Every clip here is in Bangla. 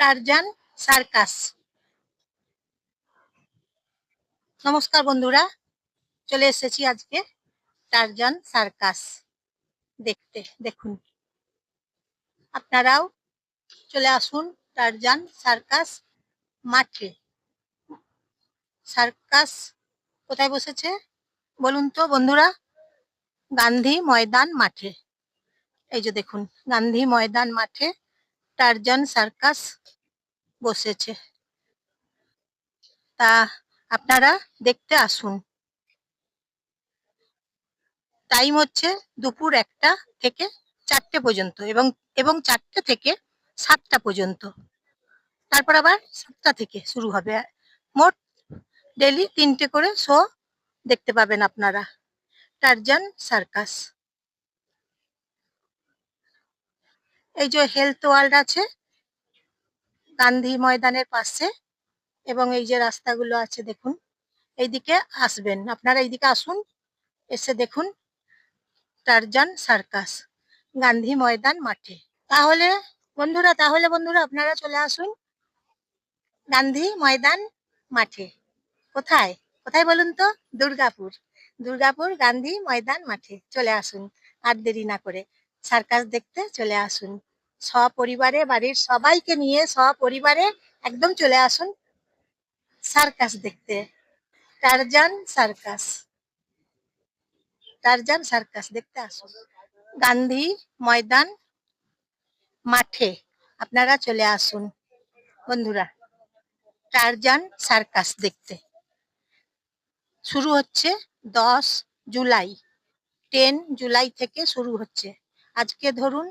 Tarzan circus. নমস্কার বন্ধুরা, চলে এসেছি আজকে টারজান সার্কাস দেখতে। দেখুন, আপনারাও চলে আসুন টারজান সার্কাস মাঠে। সার্কাস কোথায় বসেছে বলুন তো বন্ধুরা? গান্ধী ময়দান মাঠে। এই যে দেখুন, গান্ধী ময়দান মাঠে টারজান সার্কাস বসেছে। তা আপনারা দেখতে আসুন। টাইম হচ্ছে দুপুর 1টা থেকে 4টে পর্যন্ত এবং 4টে থেকে 7টা পর্যন্ত। তারপর আবার 7টা থেকে শুরু হবে। মোট ডেইলি 3টে করে শো দেখতে পাবেন আপনারা। Tarzan circus. এই যে হেলথ ওয়ার্ল্ড আছে গান্ধী ময়দানের পাশে, এবং এই যে রাস্তাগুলো আছে দেখুন, এইদিকে আসবেন আপনারা, এইদিকে আসুন, এসে দেখুন টারজান সার্কাস গান্ধী ময়দান মাঠে। তাহলে বন্ধুরা আপনারা চলে আসুন গান্ধী ময়দান মাঠে। কোথায় কোথায় বলুন তো? দুর্গাপুর। দুর্গাপুর গান্ধী ময়দান মাঠে চলে আসুন, আর দেরি না করে সার্কাস দেখতে চলে আসুন। সপরিবারে, বাড়ির সবাইকে নিয়ে সপরিবারে একদম চলে আসুন সার্কাস দেখতে। Tarzan circus. টারজান সার্কাস দেখতে আসুন গান্ধী ময়দান মাঠে। আপনারা চলে আসুন বন্ধুরা টারজান সার্কাস দেখতে। শুরু হচ্ছে 10 জুলাই, 10 জুলাই থেকে শুরু হচ্ছে। আজকে ধরুন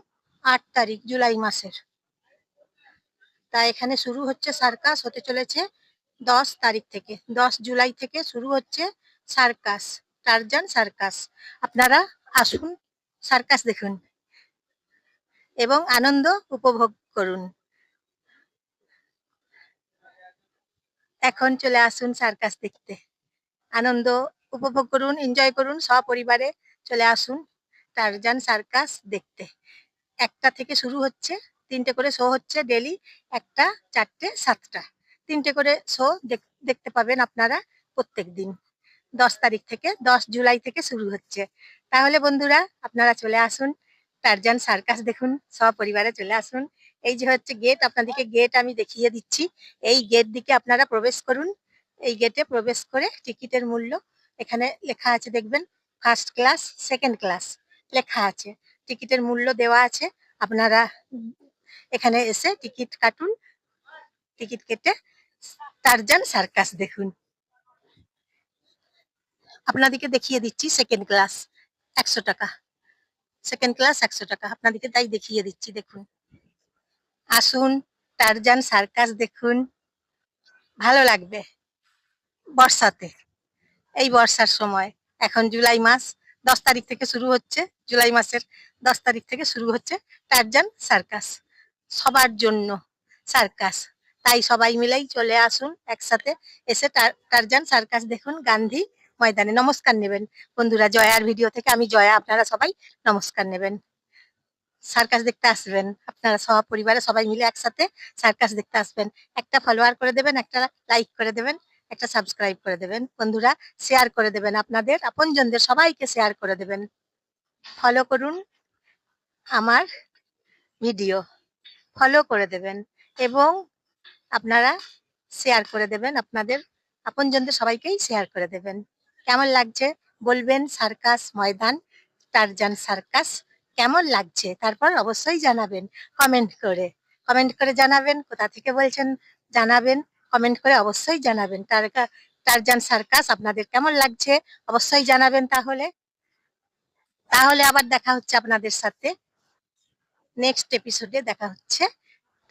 8 তারিখ জুলাই মাসের। তা এখানে শুরু হচ্ছে, সার্কাস হতে চলেছে 10 তারিখ থেকে। 10 জুলাই থেকে শুরু হচ্ছে সার্কাস, টারজান সার্কাস। আপনারা আসুন, সার্কাস দেখুন এবং আনন্দ উপভোগ করুন। এখন চলে আসুন সার্কাস দেখতে, আনন্দ উপভোগ করুন, এনজয় করুন, সপরিবারে চলে আসুন টারজান সার্কাস দেখতে। 1টা থেকে শুরু হচ্ছে, 3টে করে শো হচ্ছে ডেলি। 1টা, 4টে, 7টা, 3টে করে শো দেখতে পাবেন আপনারা প্রত্যেক দিন। 10 তারিখ থেকে, 10 জুলাই থেকে শুরু হচ্ছে। তাহলে বন্ধুরা আপনারা চলে আসুন টারজান সার্কাস দেখুন, সপরিবারে চলে আসুন। এই যে হচ্ছে গেট, আপনাদেরকে গেট আমি দেখিয়ে দিচ্ছি। এই গেট দিকে আপনারা প্রবেশ করুন। এই গেটে প্রবেশ করে টিকিটের মূল্য এখানে লেখা আছে দেখবেন, ফার্স্ট ক্লাস, সেকেন্ড ক্লাস লেখা আছে। টিকিটের মূল্য দেওয়া আছে। আপনারা এখানে এসে টিকিট কাটুন, টিকিট কেটে টারজান সার্কাস দেখুন। আপনাদেরকে দেখিয়ে দিচ্ছি সেকেন্ড ক্লাস 100 টাকা। সেকেন্ড ক্লাস 100 টাকা, আপনাদেরকে তাই দেখিয়ে দিচ্ছি। দেখুন, আসুন টারজান সার্কাস দেখুন, ভালো লাগবে। বর্ষাতে, এই বর্ষার সময়, এখন জুলাই মাস, 10 তারিখ থেকে শুরু হচ্ছে, জুলাই মাসের 10 তারিখ থেকে শুরু হচ্ছে টারজান সার্কাস। সবার জন্য সার্কাস, তাই সবাই মিলেই চলে আসুন একসাথে, এসে টারজান সার্কাস দেখুন গান্ধী ময়দানে। নমস্কার নেবেন বন্ধুরা, জয়ার ভিডিও থেকে আমি জয়া, আপনারা সবাই নমস্কার নেবেন। সার্কাস দেখতে আসবেন আপনারা সপরিবারে সবাই মিলে একসাথে সার্কাস দেখতে আসবেন। একটা ফলোয়ার করে দেবেন, একটা লাইক করে দেবেন, একটা সাবস্ক্রাইব করে দেবেন বন্ধুরা, শেয়ার করে দেবেন, আপনাদের আপনজনদের সবাইকে শেয়ার করে দেবেন। ফলো করুন আমার ভিডিও, ফলো করে দেবেন এবং আপনারা শেয়ার করে দেবেন, আপনাদের আপনজনদের সবাইকেই শেয়ার করে দেবেন। কেমন লাগছে বলবেন সার্কাস ময়দান, টারজান সার্কাস কেমন লাগছে, তারপর অবশ্যই জানাবেন কমেন্ট করে। কমেন্ট করে জানাবেন কোথা থেকে বলছেন, জানাবেন কমেন্ট করে, অবশ্যই জানাবেন টারজান সার্কাস আপনাদের কেমন লাগছে, অবশ্যই জানাবেন। তাহলে তাহলে আবার দেখা হচ্ছে আপনাদের সাথে, নেক্সট এপিসোডে দেখা হচ্ছে।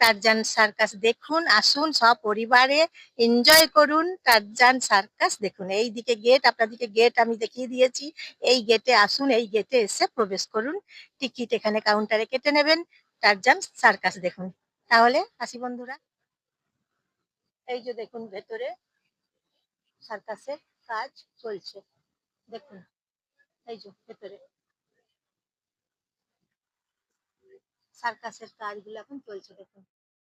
টারজান সার্কাস দেখুন, আসুন সপরিবারে এনজয় করুন টারজান সার্কাস দেখুন। এইদিকে গেট, আপনাদেরকে গেট আমি দেখিয়ে দিয়েছি। এই গেটে আসুন, এই গেটে এসে প্রবেশ করুন, টিকিট এখানে কাউন্টারে কেটে নেবেন, টারজান সার্কাস দেখুন। তাহলে আসি বন্ধুরা, এই যে দেখুন ভেতরে সার্কাসের কাজ চলছে দেখুন, এই যে ভেতরে সার্কাসের কাজগুলো এখন চলছে দেখুন।